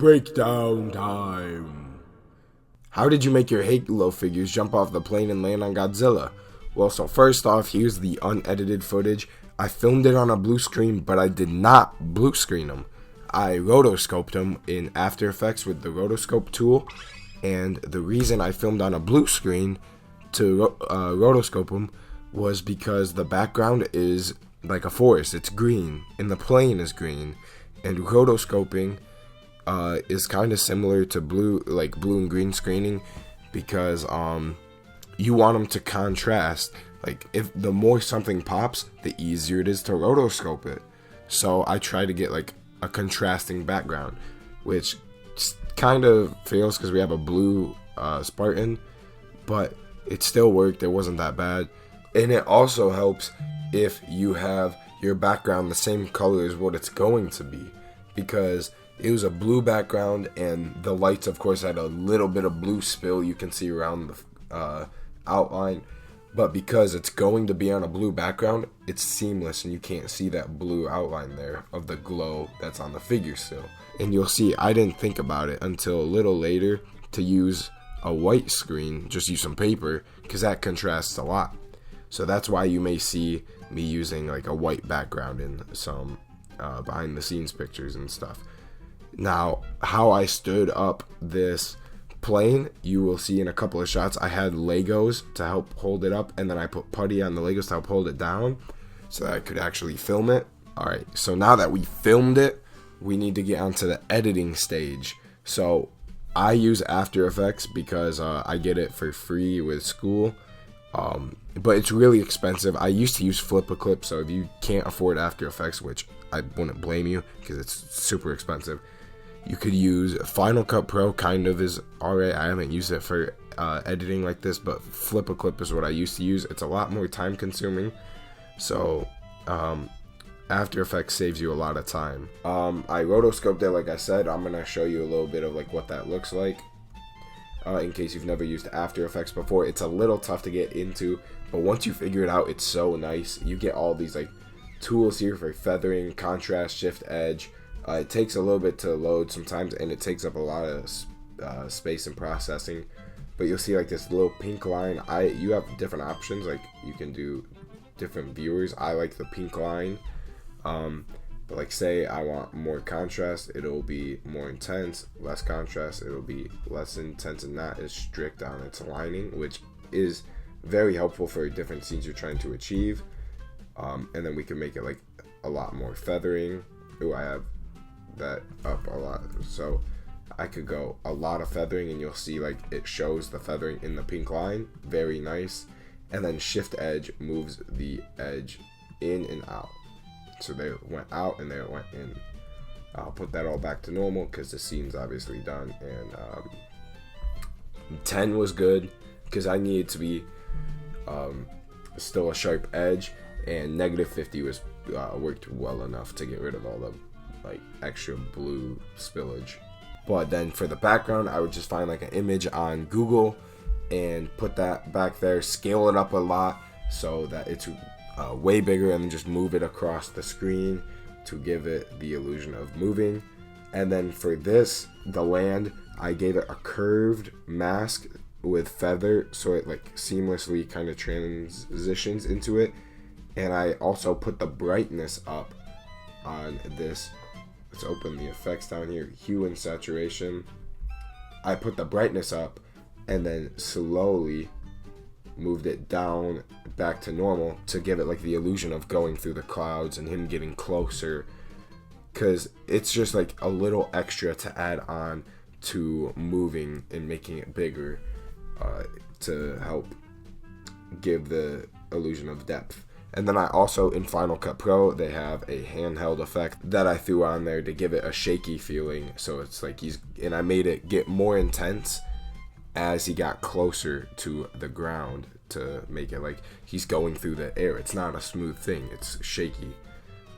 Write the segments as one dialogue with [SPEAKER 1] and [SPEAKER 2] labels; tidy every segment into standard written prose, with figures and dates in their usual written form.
[SPEAKER 1] Breakdown time. How did you make your Halo figures jump off the plane and land on Godzilla? Well, so first off, here's the unedited footage. I filmed it on a blue screen, but I did not blue screen them. I rotoscoped them in After Effects with the rotoscope tool, and the reason I filmed on a blue screen to rotoscope them was because the background is like a forest. It's green, and the plane is green, and rotoscoping is kind of similar to blue and green screening, because you want them to contrast. Like, if the more something pops, the easier it is to rotoscope it. So I try to get like a contrasting background, which kind of fails because we have a blue Spartan, but it still worked. It wasn't that bad. And it also helps if you have your background the same color as what it's going to be, because it was a blue background and the lights of course had a little bit of blue spill you can see around the outline, but because it's going to be on a blue background, it's seamless and you can't see that blue outline there of the glow that's on the figure still. And you'll see I didn't think about it until a little later to use a white screen, just use some paper, because that contrasts a lot. So that's why you may see me using like a white background in some behind the scenes pictures and stuff. Now, how I stood up this plane, you will see in a couple of shots. I had Legos to help hold it up, and then I put putty on the Legos to help hold it down so that I could actually film it. Alright, so now that we filmed it, we need to get onto the editing stage. So I use After Effects because I get it for free with school. But it's really expensive. I used to use Flip-a-Clip, so if you can't afford After Effects, which I wouldn't blame you because it's super expensive, you could use Final Cut Pro. Kind of is alright. I haven't used it for editing like this, but Flip-a-Clip is what I used to use. It's a lot more time consuming, so After Effects saves you a lot of time. I rotoscoped it like I said. I'm gonna show you a little bit of like what that looks like. In case you've never used After Effects before, it's a little tough to get into, but once you figure it out, it's so nice. You get all these like tools here for feathering, contrast, shift, edge. It takes a little bit to load sometimes, and it takes up a lot of space and processing. But you'll see like this little pink line. You have different options, like you can do different viewers. I like the pink line. But like, say I want more contrast, it'll be more intense. Less contrast, it'll be less intense and not as strict on its aligning, which is very helpful for different scenes you're trying to achieve. And then we can make it like a lot more feathering. Ooh, I have that up a lot, so I could go a lot of feathering, and you'll see like it shows the feathering in the pink line. Very nice. And then shift edge moves the edge in and out. So they went out and they went in. I'll put that all back to normal because the scene's obviously done. And 10 was good because I needed to be still a sharp edge, and -50 was worked well enough to get rid of all the like extra blue spillage. But then for the background, I would just find like an image on Google and put that back there, scale it up a lot so that it's way bigger, and then just move it across the screen to give it the illusion of moving. And then for this, the land, I gave it a curved mask with feather so it like seamlessly kind of transitions into it. And I also put the brightness up on this. Let's open the effects down here, hue and saturation. I put the brightness up and then slowly moved it down back to normal to give it like the illusion of going through the clouds and him getting closer, because it's just like a little extra to add on to moving and making it bigger to help give the illusion of depth. And then I also, in Final Cut Pro, they have a handheld effect that I threw on there to give it a shaky feeling. So it's like and I made it get more intense as he got closer to the ground to make it like he's going through the air. It's not a smooth thing, it's shaky.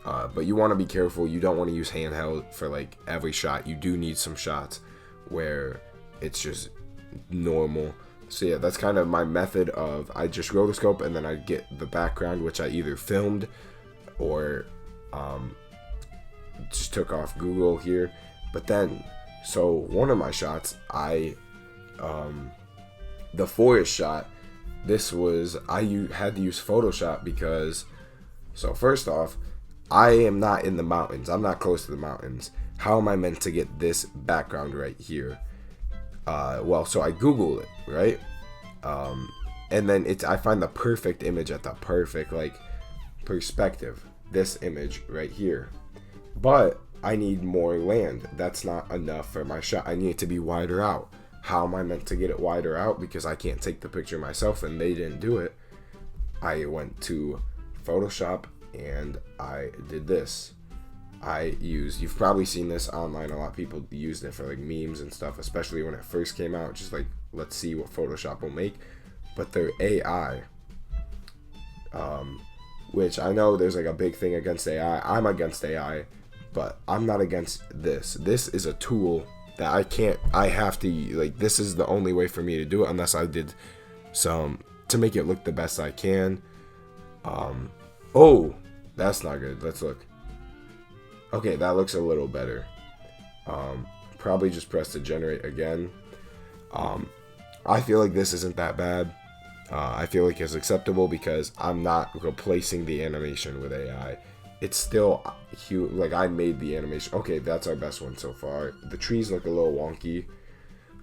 [SPEAKER 1] But you want to be careful. You don't want to use handheld for like every shot. You do need some shots where it's just normal. So yeah, that's kind of my method of, I just rotoscope and then I get the background, which I either filmed or just took off Google here. But then So one of my shots, the forest shot, I had to use Photoshop because, so first off, I am not in the mountains. I'm not close to the mountains. How am I meant to get this background right here? Well, so I Google it, right? And then I find the perfect image at the perfect, like, perspective. This image right here. But I need more land. That's not enough for my shot. I need it to be wider out. How am I meant to get it wider out? Because I can't take the picture myself and they didn't do it. I went to Photoshop and I did this. You've probably seen this online. A lot of people used it for like memes and stuff, especially when it first came out. Just like, let's see what Photoshop will make. But they're AI. Which I know there's like a big thing against AI. I'm against AI, but I'm not against this. This is a tool that I have to, like, this is the only way for me to do it unless I did some, to make it look the best I can. Oh, that's not good. Let's look. Okay, that looks a little better. Probably just press to generate again. I feel like this isn't that bad. I feel like it's acceptable because I'm not replacing the animation with AI. It's still like I made the animation. Okay, that's our best one so far. The trees look a little wonky,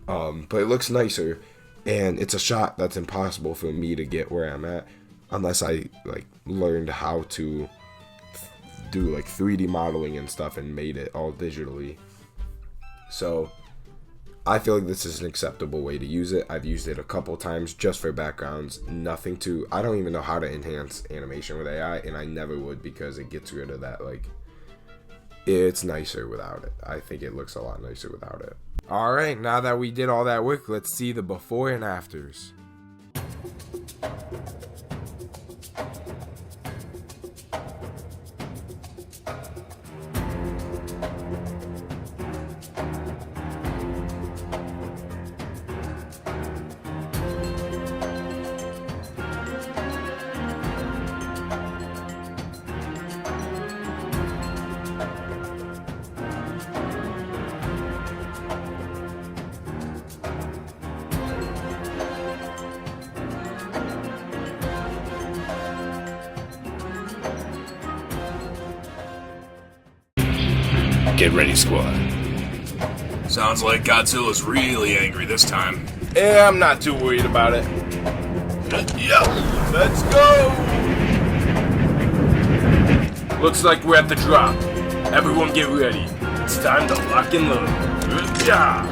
[SPEAKER 1] but it looks nicer, and it's a shot that's impossible for me to get where I'm at unless I like learned how to do like 3D modeling and stuff and made it all digitally. So I feel like this is an acceptable way to use it. I've used it a couple times just for backgrounds. I don't even know how to enhance animation with AI, and I never would because it gets rid of that, like, it's nicer without it. I think it looks a lot nicer without it. Alright, now that we did all that work, let's see the before and afters.
[SPEAKER 2] Get ready, squad. Sounds like Godzilla's really angry this time.
[SPEAKER 1] Yeah, I'm not too worried about it.
[SPEAKER 2] Yeah, let's go!
[SPEAKER 1] Looks like we're at the drop. Everyone get ready. It's time to lock and load. Yeah.